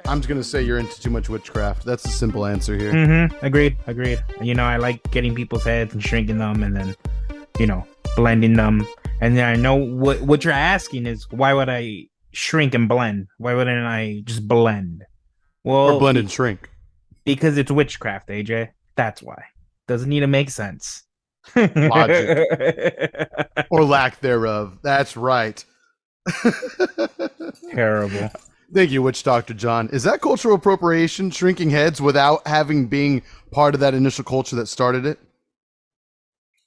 I'm just gonna say you're into too much witchcraft. That's the simple answer here. Agreed. I like getting people's heads and shrinking them, and then, blending them. And then I know what you're asking is, why would I shrink and blend? Why wouldn't I just blend? Well, Or blend and shrink. Because it's witchcraft, AJ. That's why. Doesn't need to make sense. Logic. Or lack thereof. That's right. Terrible. Thank you, Witch Dr. John. Is that cultural appropriation, shrinking heads without being part of that initial culture that started it?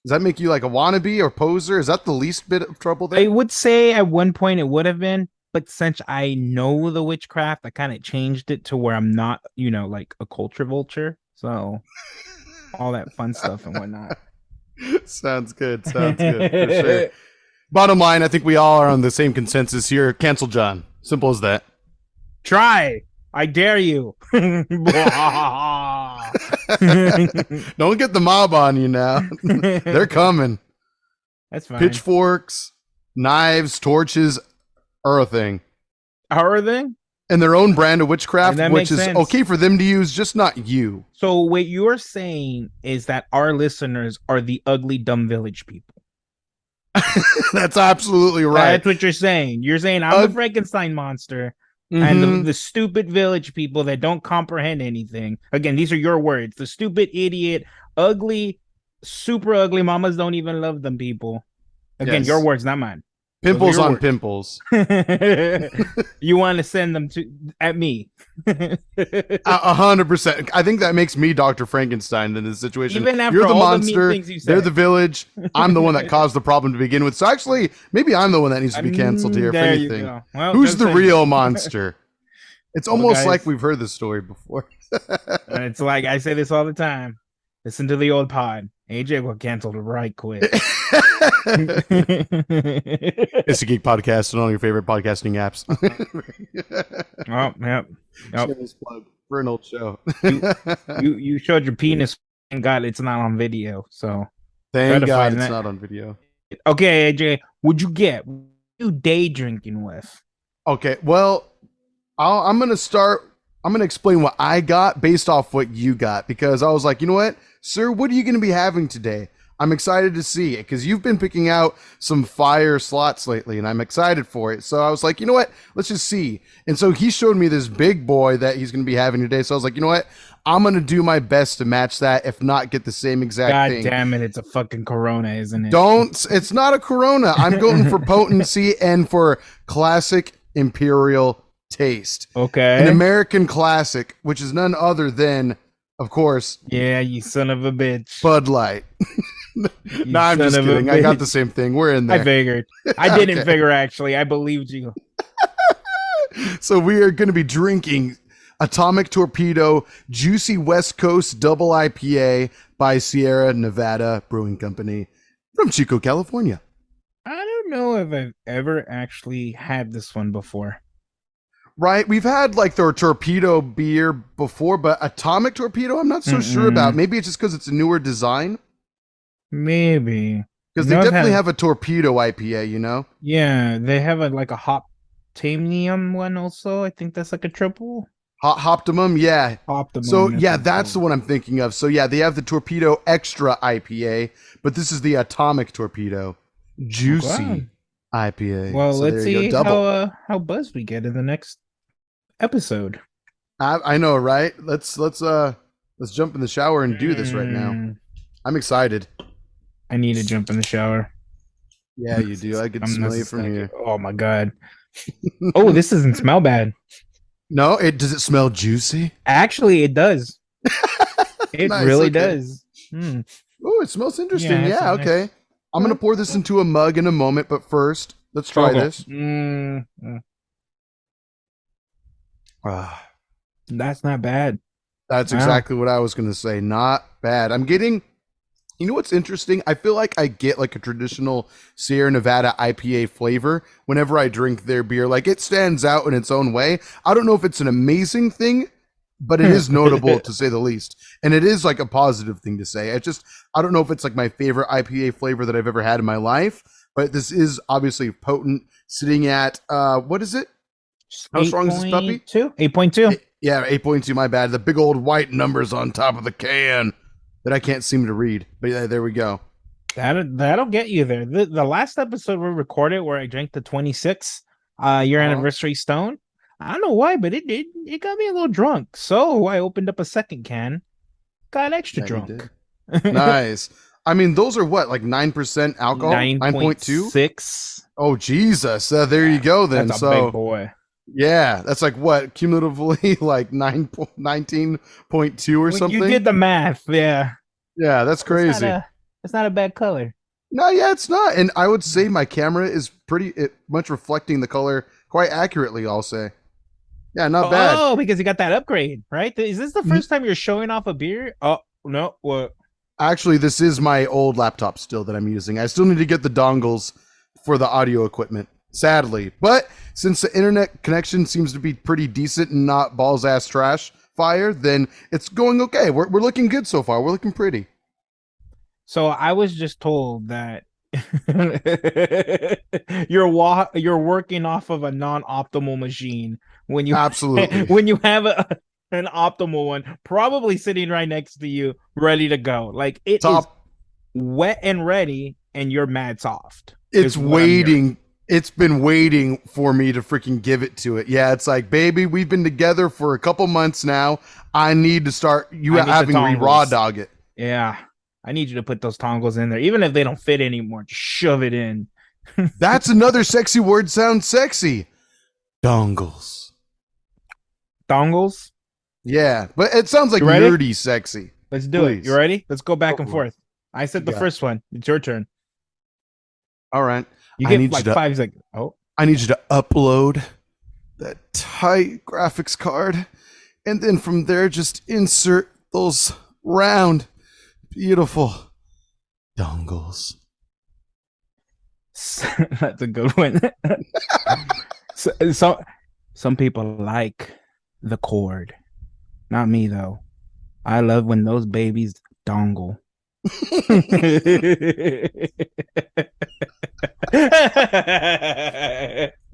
Does that make you like a wannabe or poser? Is that the least bit of trouble there? I would say at one point it would have been, but since I know the witchcraft, I kind of changed it to where I'm not, like a culture vulture. So all that fun stuff and whatnot. Sounds good. For sure. Bottom line, I think we all are on the same consensus here. Cancel John. Simple as that. Try. I dare you. Don't get the mob on you now. They're coming. That's fine. Pitchforks, knives, torches are a thing. Are they? And their own brand of witchcraft, which is sense. Okay for them to use, just not you. So what you're saying is that our listeners are the ugly, dumb village people. That's absolutely right. That's what you're saying. You're saying I'm the Frankenstein monster. Mm-hmm. And the stupid village people that don't comprehend anything. Again, these are your words. The stupid, idiot, ugly, super ugly mamas don't even love them people. Again, your words, not mine. Pimples on pimples. You want to send them at me. 100%. I think that makes me Dr. Frankenstein in this situation. Even after you're the all monster, the mean things you said. they're the village. I'm the one that caused the problem to begin with. So actually, maybe I'm the one that needs to be canceled here, if anything. Well, who's the real monster? It's almost guys, like we've heard this story before. It's like I say this all the time. Listen to the old pod. AJ will cancel right quick. It's a Geek Podcast on all your favorite podcasting apps. Oh, yep. Shameless plug for an old show. you showed your penis. Thank God it's not on video. So thank God it's not on video. Okay, AJ, what'd you get? What are you day drinking with? Okay, well, I'm going to explain what I got based off what you got, because I was like, you know what, sir, what are you going to be having today? I'm excited to see it because you've been picking out some fire slots lately, and I'm excited for it. So I was like, you know what, let's just see. And so he showed me this big boy that he's going to be having today. So I was like, you know what, I'm going to do my best to match that, if not get the same exact thing. God damn it, it's a fucking Corona, isn't it? It's not a Corona. I'm going for potency and for classic imperial taste. Okay. An American classic, which is none other than, of course, yeah, you son of a bitch, Bud Light. No, I'm just kidding. I got the same thing. We're in there. I figured. I didn't figure, actually. I believed you. So we are going to be drinking Atomic Torpedo Juicy West Coast Double IPA by Sierra Nevada Brewing Company from Chico, California. I don't know if I've ever actually had this one before. Right, we've had like their torpedo beer before, but Atomic Torpedo, I'm not so sure about. Maybe it's just because it's a newer design. Maybe because they definitely have a torpedo IPA, you know. Yeah, they have a Hoptamium one also. I think that's like a triple. Hoptimum, yeah. Optimum. So yeah, that's the one I'm thinking of. So yeah, they have the Torpedo Extra IPA, but this is the Atomic Torpedo Juicy IPA. Well, so let's see how buzzed we get in the next episode. I know, right? Let's jump in the shower and do this right now. I'm excited. I need to jump in the shower. Yeah, you do. I can smell you from here. Oh my God. Oh, this doesn't smell bad. No, does it smell juicy? Actually, it does. It nice, really does. Oh, it smells interesting. Yeah, okay. Nice. I'm going to pour this into a mug in a moment, but first, let's try this. That's not bad. That's exactly what I was going to say. Not bad. I'm getting... You know what's interesting? I feel like I get like a traditional Sierra Nevada IPA flavor whenever I drink their beer. Like it stands out in its own way. I don't know if it's an amazing thing, but it is notable to say the least. And it is like a positive thing to say. I don't know if it's like my favorite IPA flavor that I've ever had in my life, but this is obviously potent, sitting at, what is it? How strong is this puppy? 8.2. Yeah, 8.2. My bad. The big old white numbers on top of the can that I can't seem to read. But yeah, there we go. That'll get you there. The last episode we recorded where I drank the 26 year anniversary Stone. I don't know why, but it got me a little drunk. So I opened up a second can, got extra drunk. Nice. I mean, those are what, like 9% alcohol? 9.2? 6. Oh, Jesus. There you go then. That's a big boy. Yeah, that's like what, cumulatively like 19.2 or something? You did the math, yeah. Yeah, that's crazy. It's not a bad color. No, yeah, it's not. And I would say my camera is pretty much reflecting the color quite accurately, I'll say. Yeah, not bad. Oh, because you got that upgrade, right? Is this the first time you're showing off a beer? Oh, no, what? Actually, this is my old laptop still that I'm using. I still need to get the dongles for the audio equipment, sadly. But since the internet connection seems to be pretty decent and not balls ass trash fire, then it's going okay. We're looking good so far. We're looking pretty. So I was just told that you're working off of a non-optimal machine when you absolutely when you have an optimal one probably sitting right next to you ready to go. Like it is wet and ready, and you're mad soft. It's waiting. It's been waiting for me to freaking give it to it. Yeah, it's like, baby, we've been together for a couple months now. I need to start having me raw dog it. Yeah. I need you to put those tongles in there. Even if they don't fit anymore, just shove it in. That's another sexy word. Sounds sexy. Dongles. Dongles? Yeah, but it sounds like nerdy sexy. Let's do it. You ready? Let's go back and forth. I said the first one. It's your turn. All right. You get like 5 seconds. Oh. I need you to upload that tight graphics card. And then from there, just insert those round, beautiful dongles. That's a good one. Some people like the cord. Not me, though. I love when those babies dongle.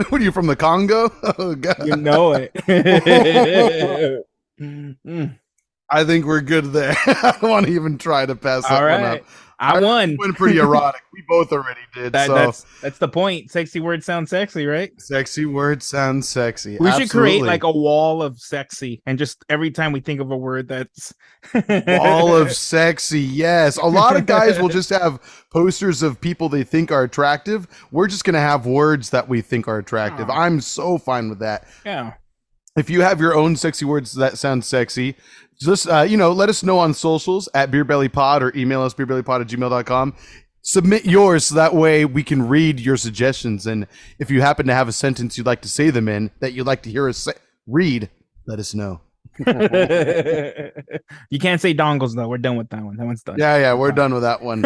What are you, from the Congo? Oh, God. You know it. I think we're good there. I don't want to even try to pass that one up. I won. Went pretty erotic. We both already did. That's the point. Sexy words sound sexy, right? Sexy words sound sexy. We should create like a wall of sexy, and just every time we think of a word, that's wall of sexy. Yes, a lot of guys will just have posters of people they think are attractive. We're just gonna have words that we think are attractive. I'm so fine with that. Yeah. If you have your own sexy words that sound sexy, just let us know on socials at BeerBellyPod, or email us beerbellypod@gmail.com. Submit yours so that way we can read your suggestions. And if you happen to have a sentence you'd like to say them in that you'd like to hear us read, let us know. You can't say dongles though. We're done with that one. That one's done. Yeah, we're done with that one.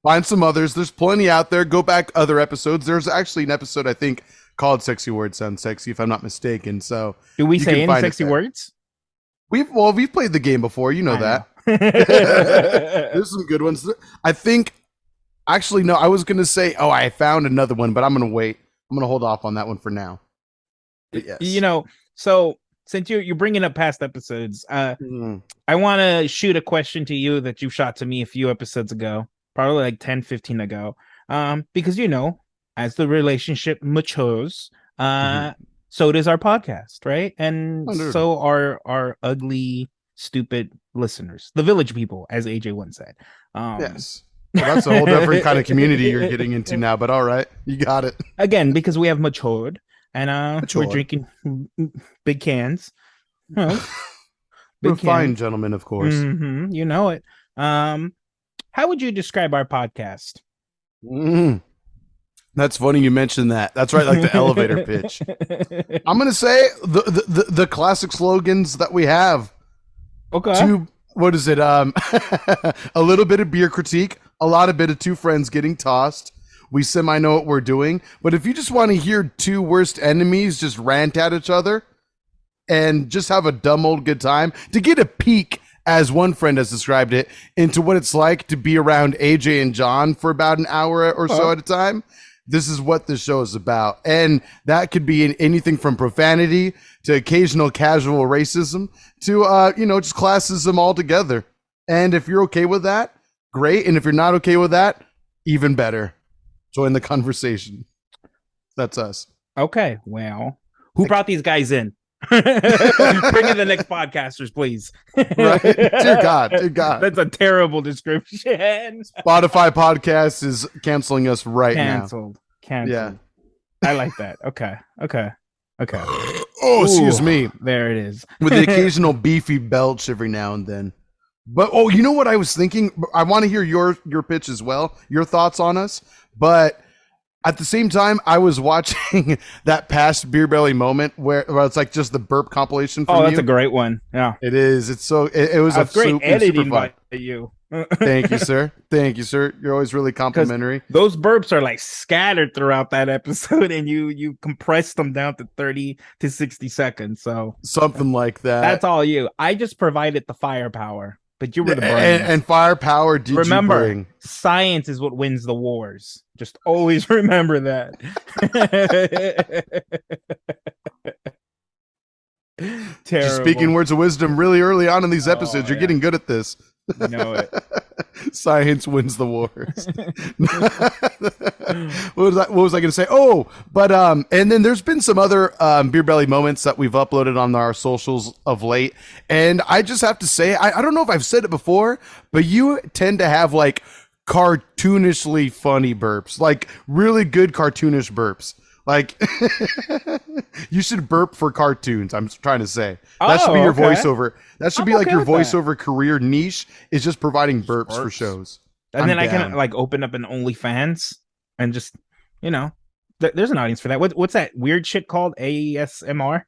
Find some others. There's plenty out there. Go back other episodes. There's actually an episode I think called "Sexy Words Sound Sexy," if I'm not mistaken. So do we say any sexy words? We've played the game before. You know that. There's some good ones. I think. Actually, no. I was gonna say, I found another one, but I'm gonna wait. I'm gonna hold off on that one for now. But yes. So since you're bringing up past episodes, I want to shoot a question to you that you shot to me a few episodes ago, probably like 10, 15 ago. Because as the relationship matures, so does our podcast, right? And so are our ugly, stupid listeners, the village people, as AJ once said. Yes. Well, that's a whole different kind of community you're getting into now, but all right, you got it. Again, because we have matured, and we're drinking big cans. We're fine gentlemen, of course. Mm-hmm, you know it. How would you describe our podcast? That's funny you mentioned that. That's right, like the elevator pitch. I'm gonna say the classic slogans that we have. Okay. What is it? A little bit of beer critique, a lot of bit of two friends getting tossed. We semi know what we're doing, but if you just want to hear two worst enemies just rant at each other and just have a dumb old good time, to get a peek, as one friend has described it, into what it's like to be around AJ and John for about an hour or so at a time, this is what this show is about. And that could be in anything from profanity to occasional casual racism to, just classism altogether. And if you're okay with that, great. And if you're not okay with that, even better. Join the conversation. That's us. Okay, well, who brought these guys in? Bring in the next podcasters, please. Right? Dear God. That's a terrible description. Spotify podcast is canceling us right now. Canceled. Yeah. I like that. Okay. Oh, excuse me. There it is. With the occasional beefy belch every now and then. But you know what I was thinking? I want to hear your pitch as well, your thoughts on us. But at the same time, I was watching that past Beer Belly moment where it's like just the burp compilation from that's a great one. Yeah. It is. It's so it was a great editing by you. Thank you, sir. You're always really complimentary. Those burps are like scattered throughout that episode, and you compressed them down to 30 to 60 seconds. So something like that. That's all you. I just provided the firepower. But you were the brains. And firepower did remember, you bring? Science is what wins the wars. Just always remember that. Terrible. Just speaking words of wisdom really early on in these episodes. You're getting good at this. You know it. Science wins the wars. What was I going to say? Oh, but and then there's been some other Beer Belly moments that we've uploaded on our socials of late, and I just have to say, I don't know if I've said it before, but you tend to have like cartoonishly funny burps, like really good cartoonish burps. Like you should burp for cartoons. I'm trying to say that should be your voiceover. That should be like your voiceover career niche is just providing burps for shows. And then I can like open up an OnlyFans and just, there's an audience for that. What's that weird shit called? ASMR?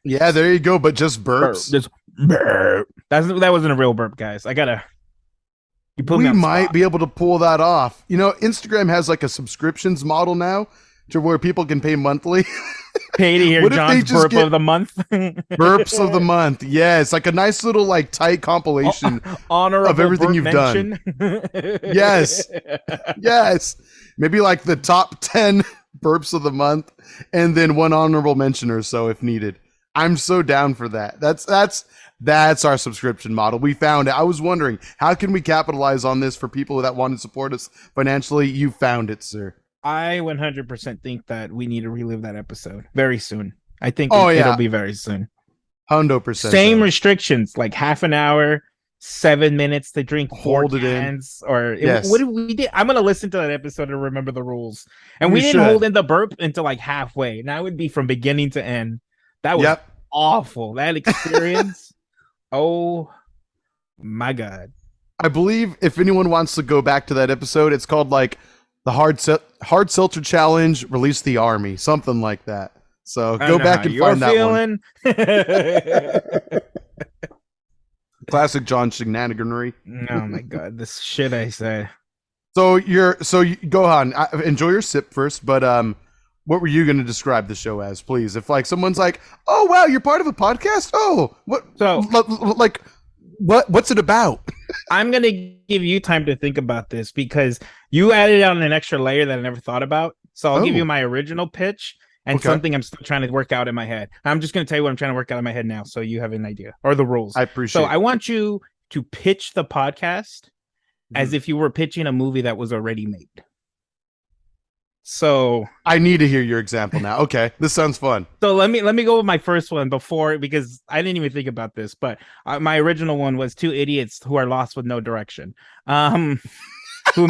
Yeah, there you go. But just burps. Just burp. That wasn't a real burp, guys. We might be able to pull that off. Instagram has like a subscriptions model now to where people can pay monthly. Pay to hear John's burp of the month. Burps of the month. Yeah, it's like a nice little like tight compilation of everything you've done. Yes. Maybe like the top 10 burps of the month and then one honorable mention or so if needed. I'm so down for that. That's our subscription model. We found it. I was wondering, how can we capitalize on this for people that want to support us financially? You found it, sir. I 100% think that we need to relive that episode very soon. I think it'll be very soon. 100%. Same restrictions, like half an hour, 7 minutes to drink four cans. Or what did we did? I'm gonna listen to that episode and remember the rules. And we didn't hold in the burp until like halfway. Now it would be from beginning to end. That was awful. That experience. Oh my God. I believe if anyone wants to go back to that episode, it's called like the hard seltzer challenge, release the army, something like that. So go back and find that one. Classic John shenaniganery. Oh my God, this shit I say. So you go on, enjoy your sip first. But what were you going to describe the show as, please? If like someone's like, oh wow, you're part of a podcast. Oh, what? So like, what's it about? I'm going to give you time to think about this because you added on an extra layer that I never thought about. So I'll give you my original pitch and something I'm still trying to work out in my head. I'm just going to tell you what I'm trying to work out in my head now so you have an idea or the rules. I appreciate it. So I want you to pitch the podcast as if you were pitching a movie that was already made. So I need to hear your example now. Okay, this sounds fun. So let me go with my first one because I didn't even think about this, but my original one was two idiots who are lost with no direction, who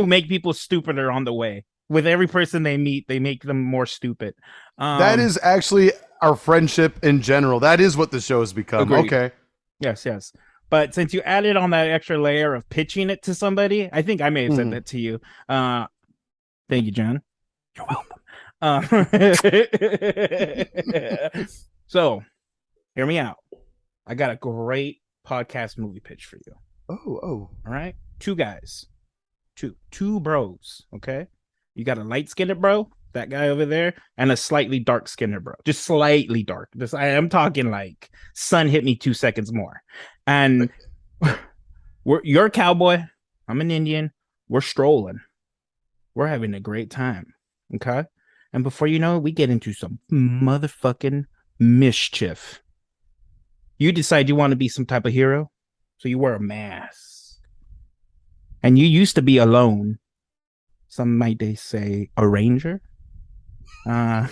make people stupider on the way. With every person they meet, they make them more stupid. That is actually our friendship in general. That is what the show has become. Agreed. Okay. Yes. But since you added on that extra layer of pitching it to somebody, I think I may have said that to you. Thank you, John. You're welcome. So, hear me out. I got a great podcast movie pitch for you. Oh. All right. Two guys. Two bros. Okay. You got a light-skinned bro, that guy over there, and a slightly dark-skinned bro. Just slightly dark. I'm talking like sun hit me 2 seconds more. And you're a cowboy. I'm an Indian. We're strolling. We're having a great time. Okay. And before you know it, we get into some motherfucking mischief. You decide you want to be some type of hero, so you wear a mask. And you used to be alone. Some might they say a ranger. So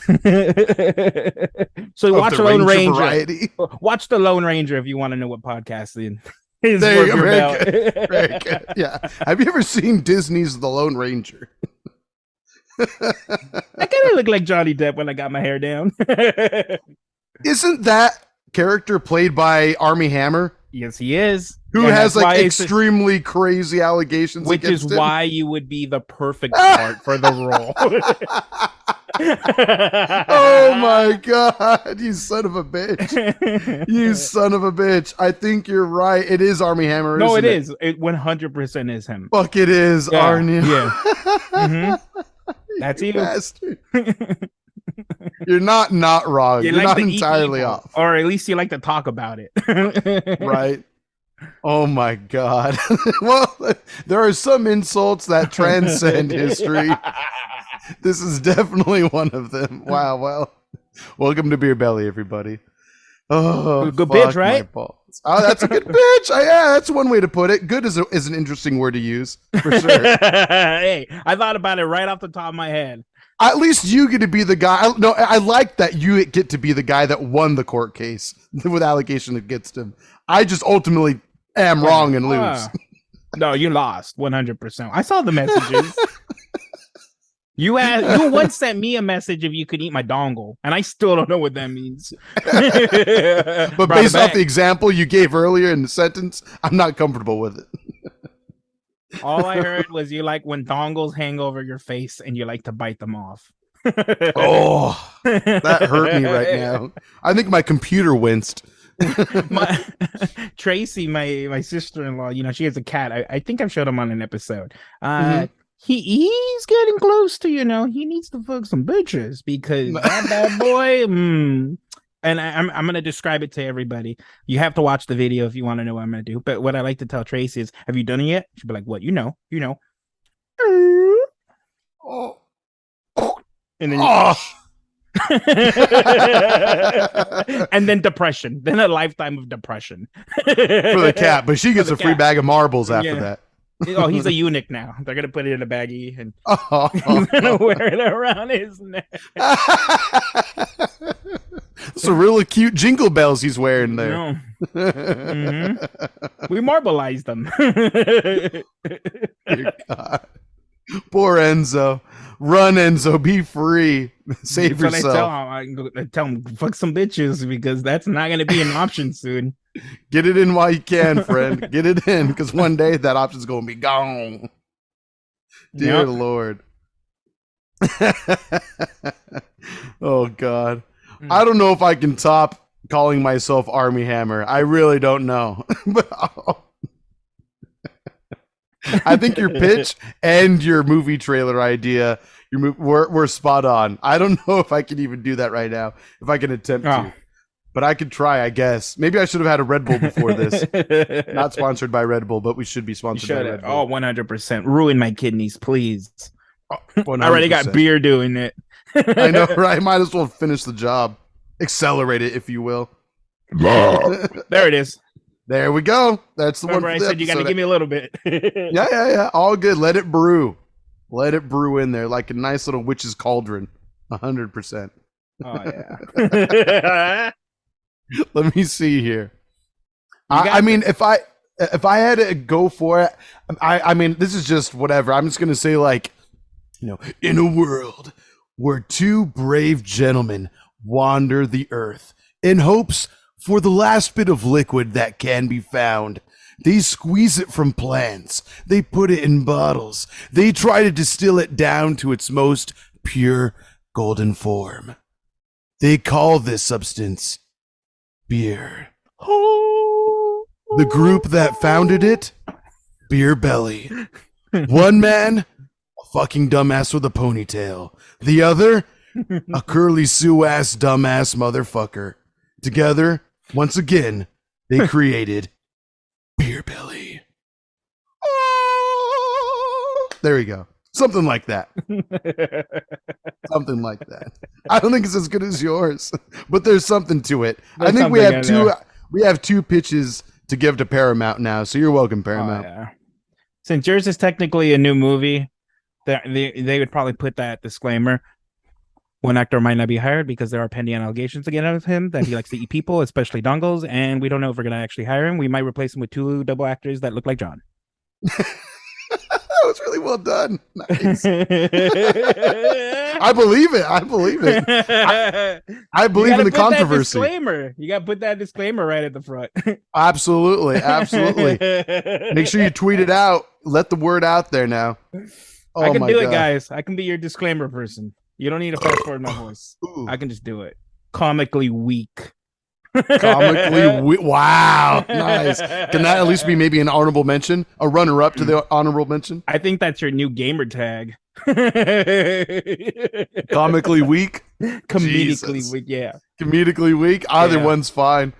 watch the Lone Ranger. Variety. Watch the Lone Ranger if you want to know what podcasting is. There you go. Very good. Very good. Yeah. Have you ever seen Disney's The Lone Ranger? I kind of look like Johnny Depp when I got my hair down. Isn't that character played by Armie Hammer? Yes, he is. Who has like extremely crazy allegations, which is him. Why you would be the perfect part for the role. Oh my god, you son of a bitch. You son of a bitch. I think you're right. It is Armie Hammer. No, it is. It 100% is him. Fuck, it is Arnie. Yeah. Mm-hmm. That's you. You're not wrong. You're not entirely off. Or at least you like to talk about it. Right. Oh my god. Well, there are some insults that transcend history. This is definitely one of them. Wow. Well, welcome to Beer Belly, everybody. Oh, good bitch, right? Oh, that's a good bitch. Yeah, that's one way to put it. Good is an interesting word to use, for sure. Hey, I thought about it right off the top of my head. At least you get to be the guy. No, I like that you get to be the guy that won the court case with allegation against him. I just ultimately am wrong and lose. No, you lost 100%. I saw the messages. You once sent me a message if you could eat my dongle, and I still don't know what that means. But based off the example you gave earlier in the sentence, I'm not comfortable with it. All I heard was you like when dongles hang over your face and you like to bite them off. Oh, that hurt me right now. I think my computer winced. Tracy, my sister-in-law, she has a cat. I think I've showed him on an episode. He's getting close to, he needs to fuck some bitches because that bad boy. And I'm going to describe it to everybody. You have to watch the video if you want to know what I'm going to do. But what I like to tell Tracy is, have you done it yet? She'll be like, what? You know. Oh. And then and then depression. Then a lifetime of depression. For the cat. But she gets a free bag of marbles after that. Oh, he's a eunuch now. They're going to put it in a baggie and he's going to wear it around his neck. Some really cute jingle bells he's wearing there. No. Mm-hmm. We marbleized them. Dear God. Poor Enzo. Run, Enzo. Be free. Save yourself. I tell him, fuck some bitches because that's not going to be an option soon. Get it in while you can, friend. Get it in because one day that option's going to be gone. Dear Lord. Oh, God. I don't know if I can top calling myself Armie Hammer. I really don't know. I think your pitch and your movie trailer idea were spot on. I don't know if I can even do that right now, if I can attempt to. But I could try, I guess. Maybe I should have had a Red Bull before this. Not sponsored by Red Bull, but we should be sponsored by Red Bull. Oh, 100%. Ruin my kidneys, please. 100%. I already got beer doing it. I know, right? Might as well finish the job. Accelerate it, if you will. There it is. There we go. That's the Remember one. I said you got to give me a little bit. Yeah. All good. Let it brew. Let it brew in there like a nice little witch's cauldron. 100%. Oh, yeah. Let me see here. I mean, if I had to go for it, I mean, this is just whatever. I'm just going to say, like, in a world where two brave gentlemen wander the earth in hopes for the last bit of liquid that can be found. They squeeze it from plants. They put it in bottles. They try to distill it down to its most pure golden form. They call this substance beer. The group that founded it, Beer Belly. One man, a fucking dumbass with a ponytail. The other, a curly Sue-ass dumbass motherfucker. Together, once again, they created Beer Belly. There we go. Something like that. Something like that. I don't think it's as good as yours, but there's something to it. There's I think we something have in two. there. We have two pitches to give to Paramount now, so you're welcome, Oh, Paramount. yeah. Since yours is technically a new movie, they would probably put that disclaimer. One actor might not be hired because there are pending allegations against him that he likes to eat people, especially dongles, and we don't know if we're going to actually hire him. We might replace him with two double actors that look like John. That was really well done. Nice. I believe it. I believe it. I believe in the controversy. You got to put that disclaimer right at the front. Absolutely. Absolutely. Make sure you tweet it out. Let the word out there now. Oh, I can do God. it, guys. I can be your disclaimer person. You don't need to fast forward my voice. Ooh. I can just do it. Comically weak. Wow, nice. Can that at least be maybe an honorable mention, a runner-up to the honorable mention? I think that's your new gamer tag. Comically weak, comedically weak. Yeah, comedically weak. Either one's fine.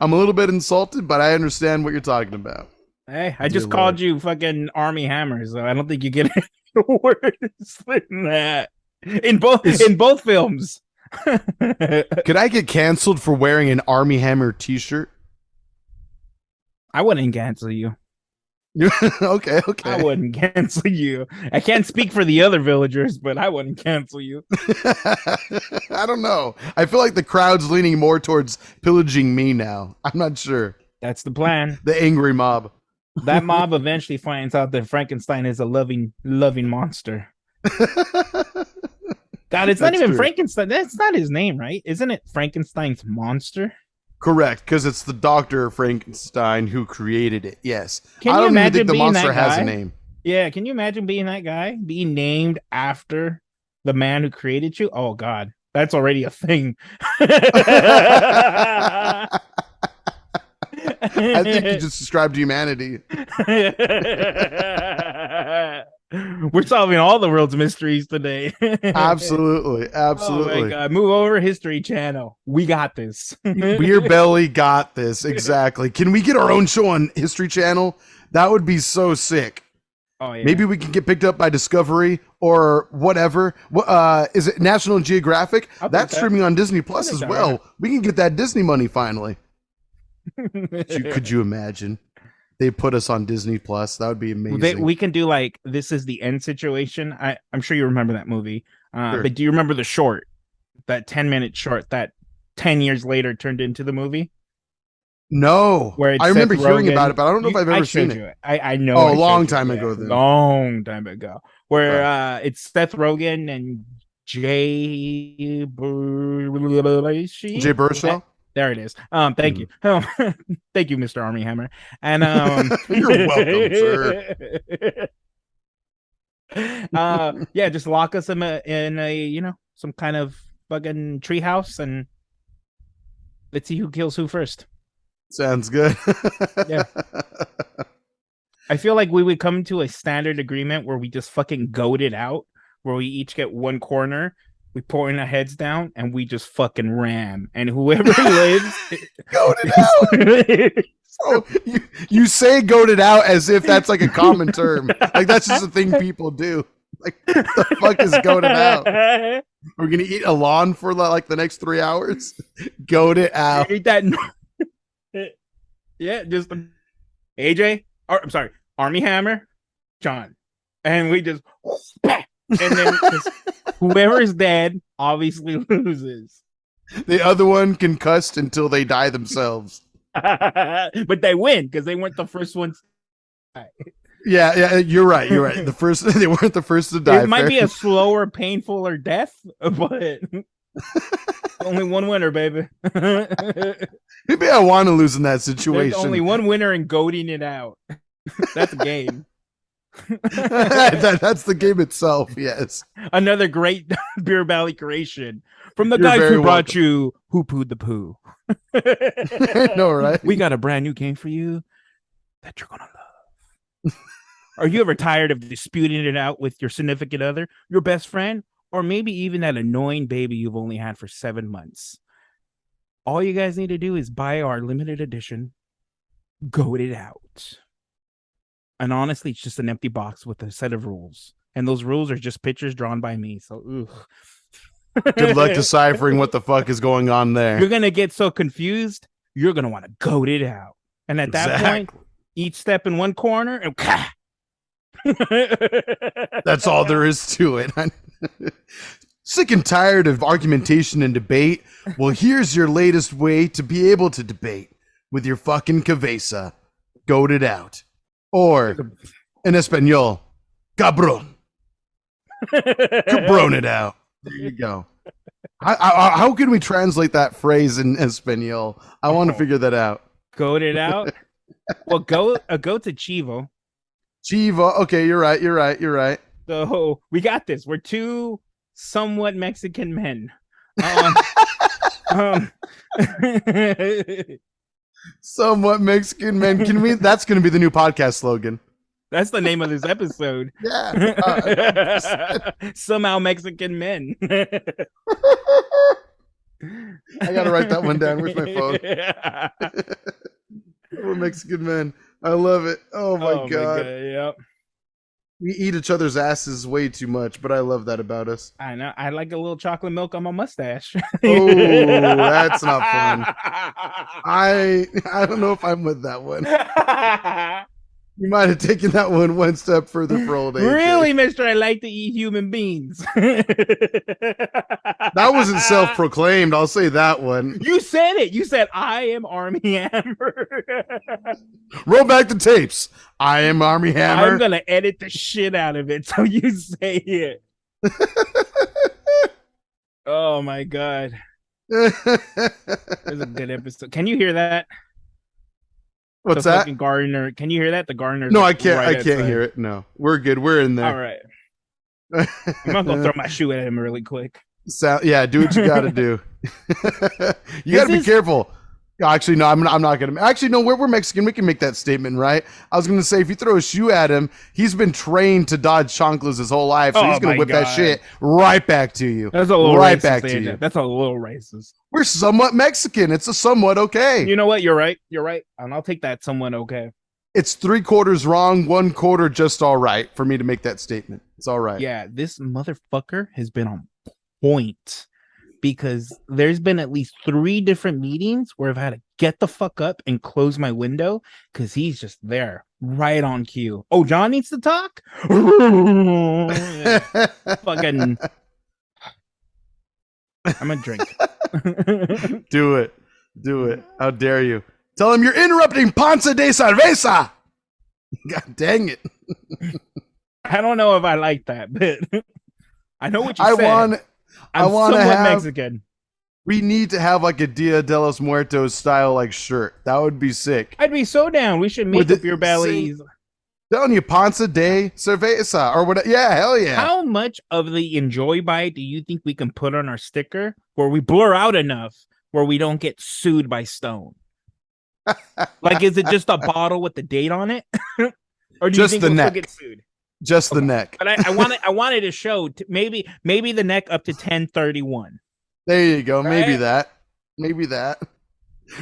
I'm a little bit insulted, but I understand what you're talking about. Hey, I just called you fucking Armie Hammer, so I don't think you get worse than that in both films. Could I get canceled for wearing an Armie Hammer t-shirt? I wouldn't cancel you. Okay. I wouldn't cancel you. I can't speak for the other villagers, but I wouldn't cancel you. I don't know. I feel like the crowd's leaning more towards pillaging me now. I'm not sure. That's the plan. The angry mob. That mob eventually finds out that Frankenstein is a loving monster. God, it's not even true. Frankenstein. That's not his name, right? Isn't it Frankenstein's monster? Correct, because it's the Dr. Frankenstein who created it. Yes. Can you imagine even think the monster has a name. Yeah, can you imagine being that guy? Being named after the man who created you? Oh, God. That's already a thing. I think you just described humanity. We're solving all the world's mysteries today. Absolutely. Oh my God. Move over, History Channel. We got this. Beer Belly got this. Exactly. Can we get our own show on History Channel? That would be so sick. Oh, yeah. Maybe we can get picked up by Discovery or whatever. Is it National Geographic? That's streaming on Disney Plus as well. Right. We can get that Disney money finally. Could you imagine? They put us on Disney Plus. That would be amazing. We can do like This Is the End situation. I'm sure you remember that movie. Sure. But do you remember the short, that 10-minute short that 10 years later turned into the movie? No. I remember hearing about it, but I don't know if I've ever seen it. I know. Oh, a long time ago then. Long time ago. Where it's Seth Rogen and Jay Baruchel. There it is. Thank you. Thank you, Mr. Armie Hammer. And you're welcome, sir. Yeah, just lock us in a some kind of fucking treehouse and let's see who kills who first. Sounds good. Yeah. I feel like we would come to a standard agreement where we just fucking goat it out, where we each get one corner. We point our heads down and we just fucking ram. And whoever lives... Goat it out! So you say goat it out as if that's like a common term. Like that's just a thing people do. Like the fuck is goat it out? We're going to eat a lawn for like the next 3 hours? Goat it out. Eat that... Yeah, just... AJ? I'm sorry. Armie Hammer? John. And we just... And then whoever is dead obviously loses. The other one concussed until they die themselves. But they win because they weren't the first ones to die. Yeah, you're right. They weren't the first to die. It might be a slower, painfuler death, but only one winner, baby. Maybe I want to lose in that situation. There's only one winner in goading it out. That's a game. That's the game itself. Yes, another great Beer Belly creation from the guys who brought you Who Pooed the Poo. No, right? We got a brand new game for you that you're gonna love. Are you ever tired of disputing it out with your significant other, your best friend, or maybe even that annoying baby you've only had for 7 months? All you guys need to do is buy our limited edition Goat It Out. And honestly, it's just an empty box with a set of rules. And those rules are just pictures drawn by me. So, Good luck deciphering what the fuck is going on there. You're going to get so confused, you're going to want to goat it out. And at that point, each step in one corner and that's all there is to it. Sick and tired of argumentation and debate? Well, here's your latest way to be able to debate with your fucking cabeza. Goat it out. Or, in Espanol, cabrón. Cabron it out. There you go. How can we translate that phrase in Espanol? I want to figure that out. Goat it out? Well, goat's a chivo. Chivo. Okay, you're right. So we got this. We're two somewhat Mexican men. Somewhat Mexican men. Can we? That's going to be the new podcast slogan. That's the name of this episode. Yeah. Somehow Mexican men. I gotta write that one down. Where's my phone? We're Mexican men. I love it. Oh my god. Yep. We eat each other's asses way too much, but I love that about us. I know. I like a little chocolate milk on my mustache. Oh, that's not fun. I don't know if I'm with that one. You might have taken that one step further for old age. Really, mister? I like to eat human beings. That wasn't self-proclaimed. I'll say that one. You said it. You said, I am Armie Hammer. Roll back the tapes. I am Armie Hammer. I'm going to edit the shit out of it so you say it. Oh, my God. There's a good episode. Can you hear that? What's the that? Gardener. Can you hear that? The gardener. No, I can't. I can't hear it. No, we're good. We're in there. All right. I'm gonna go throw my shoe at him really quick. Yeah, do what you got to do. You got to be careful. Actually, no, I'm not gonna. Actually, no, we're Mexican. We can make that statement, right? I was gonna say, if you throw a shoe at him, he's been trained to dodge chanclas his whole life, so he's gonna whip that shit right back to you. That's a little right back to you. That's a little racist. We're somewhat Mexican. It's a somewhat okay. You know what? You're right. And I'll take that somewhat okay. It's 3/4 wrong, 1/4 just all right for me to make that statement. It's all right. Yeah, this motherfucker has been on point. Because there's been at least 3 different meetings where I've had to get the fuck up and close my window because he's just there, right on cue. Oh, John needs to talk? Fucking. I'm going to drink. Do it. How dare you? Tell him you're interrupting Panza de Cerveza. God dang it. I don't know if I like that, but I know what you said. I want to have Mexican. We need to have like a Dia de los Muertos style like shirt. That would be sick. I'd be so down. We should make up your bellies. Telling you, Panza de Cerveza or what? Yeah, hell yeah. How much of the enjoy bite do you think we can put on our sticker where we blur out enough where we don't get sued by Stone? Like, is it just a bottle with the date on it, or do you think we'll still get sued? Just the neck. But I wanted to show maybe the neck up to 1031. There you go. Right? Maybe that.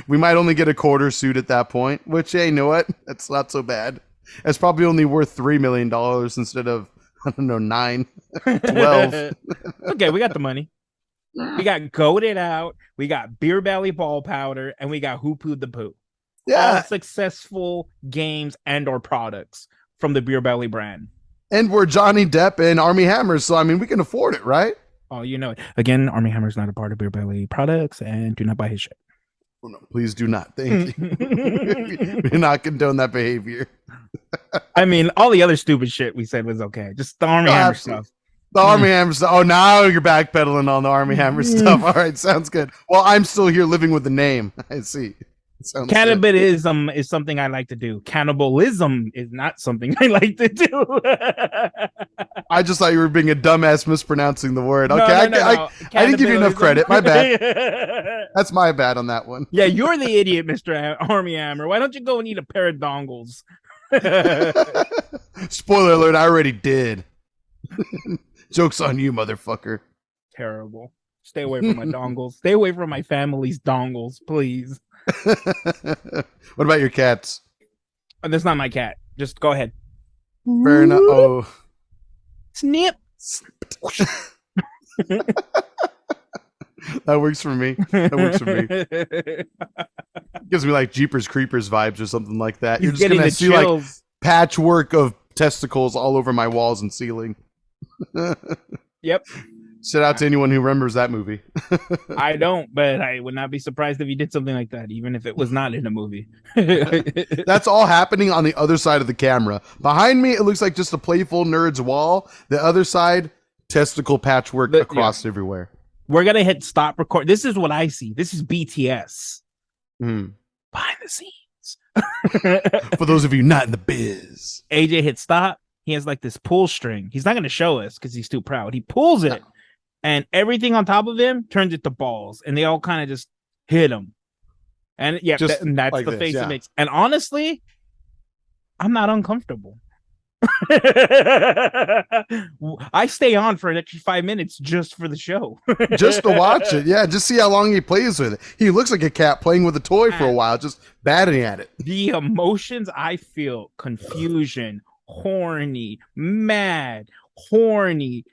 We might only get a quarter suit at that point, which, hey, you know what? That's not so bad. It's probably only worth $3 million instead of, I don't know, 9, 12. Okay, we got the money. We got Goated Out. We got Beer Belly Ball Powder, and we got Who Pooed the Poo. Yeah. All successful games and or products from the Beer Belly brand. And we're Johnny Depp and Armie Hammer, so I mean, we can afford it, right? Oh, you know it. Again, Armie Hammer is not a part of Beer Belly products, and do not buy his shit. Oh, no, please do not. Thank you. We do not condone that behavior. I mean, all the other stupid shit we said was okay. Just the Armie Hammer stuff. The Armie Hammer stuff. Oh, now you're backpedaling on the Armie Hammer stuff. All right, sounds good. Well, I'm still here living with the name. I see. Cannibalism is something I like to do. Cannibalism is not something I like to do. I just thought you were being a dumbass mispronouncing the word. Okay, no. I didn't give you enough credit. My bad. That's my bad on that one. Yeah, you're the idiot, Mr. Armie Hammer. Why don't you go and eat a pair of dongles? Spoiler alert, I already did. Joke's on you, motherfucker. Terrible. Stay away from my dongles. Stay away from my family's dongles, please. What about your cats? Oh, that's not my cat. Just go ahead. Fair enough. Oh, Snip. that works for me. That works for me. Gives me like Jeepers Creepers vibes or something like that. He's You're just getting gonna the see chills. like patchwork of testicles all over my walls and ceiling. Yep. Shout out to anyone who remembers that movie. I don't, but I would not be surprised if he did something like that, even if it was not in a movie. That's all happening on the other side of the camera. Behind me, it looks like just a playful nerd's wall. The other side, testicle patchwork across everywhere. We're gonna hit stop record. This is what I see. This is BTS. Behind the scenes. For those of you not in the biz. AJ hit stop. He has like this pull string. He's not gonna show us because he's too proud. He pulls it. And everything on top of him turns into balls, and they all kind of just hit him. And yeah, and that's like the face it makes. And honestly, I'm not uncomfortable. I stay on for an extra 5 minutes just for the show. Just to watch it. Yeah, just see how long he plays with it. He looks like a cat playing with a toy for a while, just batting at it. The emotions I feel: confusion, horny, mad, horny,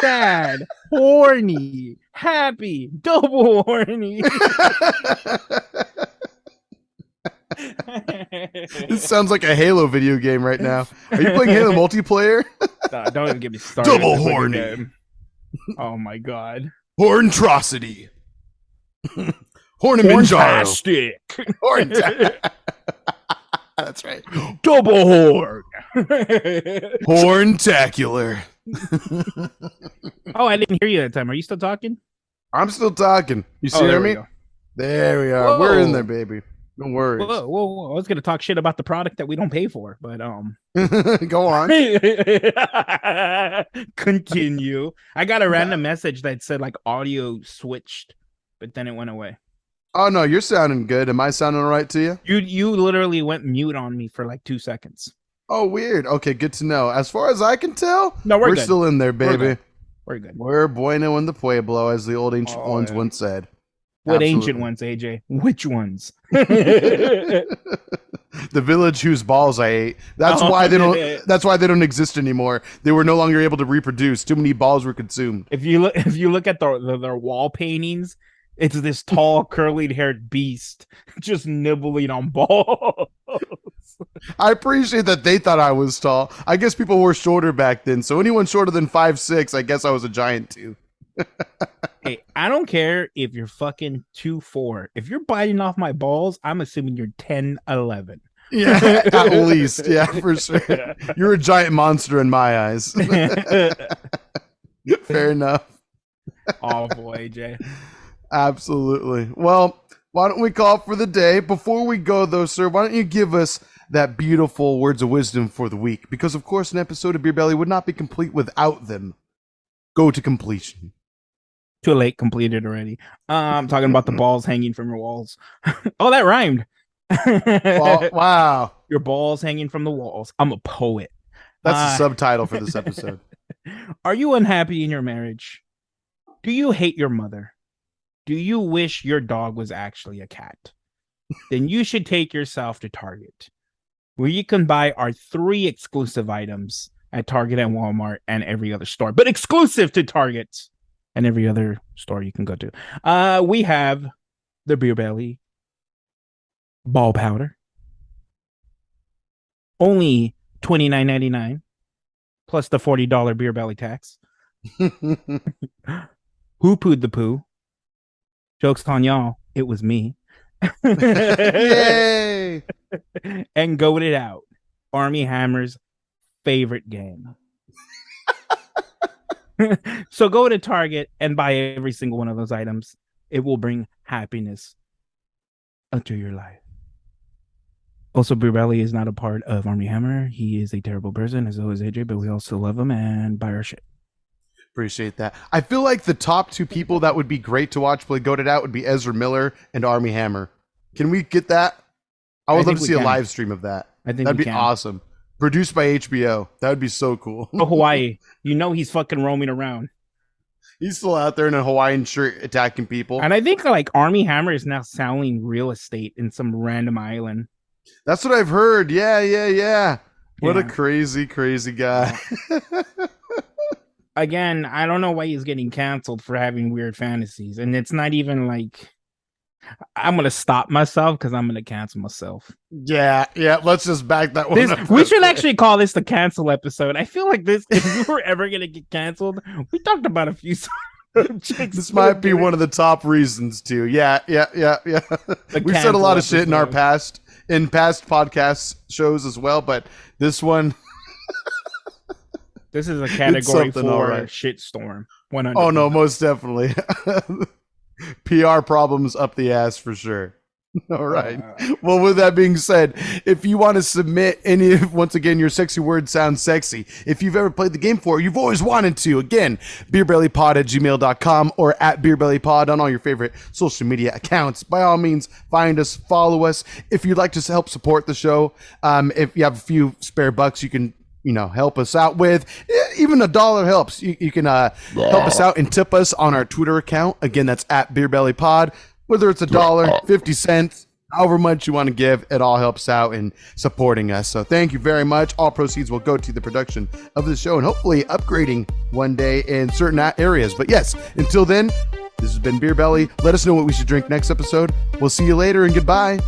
sad, horny, happy, double horny. This sounds like a Halo video game right now. Are you playing Halo multiplayer? Don't even get me started. Double horny. Oh my god. Horntrocity. Hornimanjaro. Horntastic. That's right. Double horn. Horntacular. Oh, I didn't hear you that time. Are you still talking? I'm still talking. You see me? There we are. Whoa. We're in there, baby. No worries. Whoa. I was gonna talk shit about the product that we don't pay for, but go on. Continue. I got a random message that said like audio switched, but then it went away. Oh no, you're sounding good. Am I sounding all right to you? You literally went mute on me for like 2 seconds. Oh, weird. Okay, good to know. As far as I can tell, no, we're good. Still in there, baby. We're good. We're bueno in the pueblo, as the old ancient ones once said. What ancient ones, AJ? Which ones? The village whose balls I ate. That's why they don't. That's why they don't exist anymore. They were no longer able to reproduce. Too many balls were consumed. If you look at their wall paintings, it's this tall, curly-haired beast just nibbling on balls. I appreciate that they thought I was tall. I guess people were shorter back then, so anyone shorter than 5'6", I guess I was a giant too. Hey, I don't care if you're fucking 2'4". If you're biting off my balls, I'm assuming you're 10'11". Yeah, at least. Yeah, for sure. You're a giant monster in my eyes. Fair enough. Awful, AJ. Absolutely. Well, why don't we call for the day? Before we go, though, sir, why don't you give us that beautiful words of wisdom for the week? Because, of course, an episode of Beer Belly would not be complete without them. Go to completion. Too late, completed already. I'm talking about the balls hanging from your walls. Oh, that rhymed. Wow. Your balls hanging from the walls. I'm a poet. That's the subtitle for this episode. Are you unhappy in your marriage? Do you hate your mother? Do you wish your dog was actually a cat? Then you should take yourself to Target, where you can buy our 3 exclusive items at Target and Walmart and every other store, but exclusive to Target and every other store you can go to. We have the Beer Belly ball powder, only $29.99 plus the $40 Beer Belly tax. Who pooed the poo? Joke's on y'all. It was me. Yay! And goat it out. Armie Hammer's favorite game. So go to Target and buy every single one of those items. It will bring happiness into your life. Also, Beer Belly is not a part of Armie Hammer. He is a terrible person, as well as AJ, but we also love him and buy our shit. Appreciate that. I feel like the top 2 people that would be great to watch play Goated Out would be Ezra Miller and Armie Hammer. Can we get that? I would love to see a live stream of that. I think that'd be awesome. Produced by HBO. That would be so cool. Oh, Hawaii. You know he's fucking roaming around. He's still out there in a Hawaiian shirt attacking people. And I think like Armie Hammer is now selling real estate in some random island. That's what I've heard. Yeah. What a Yeah. crazy, crazy guy. Again, I don't know why he's getting canceled for having weird fantasies. And it's not even like I'm going to stop myself because I'm going to cancel myself. Yeah. Let's just back that one up. We should actually call this the cancel episode. I feel like this, if we were ever going to get canceled, we talked about a few This might be one of the top reasons too. Yeah. We've said a lot of shit in our past podcast shows as well, but this one. This is a category 4 right. shitstorm. 100%. Oh no, most definitely. PR problems up the ass for sure. All right. Well, with that being said, if you want to submit any, once again, your sexy word sounds sexy. If you've ever played the game before, you've always wanted to, again, BeerBellyPod@gmail.com or at BeerBellyPod on all your favorite social media accounts. By all means, find us, follow us. If you'd like to help support the show, if you have a few spare bucks, you can help us out with. Even $1 helps. You can help us out and tip us on our Twitter account. Again, that's at BeerBellyPod. Whether it's $1, 50 cents, however much you want to give, it all helps out in supporting us. So thank you very much. All proceeds will go to the production of the show and hopefully upgrading one day in certain areas. But yes, until then, this has been Beer Belly. Let us know what we should drink next episode. We'll see you later and goodbye.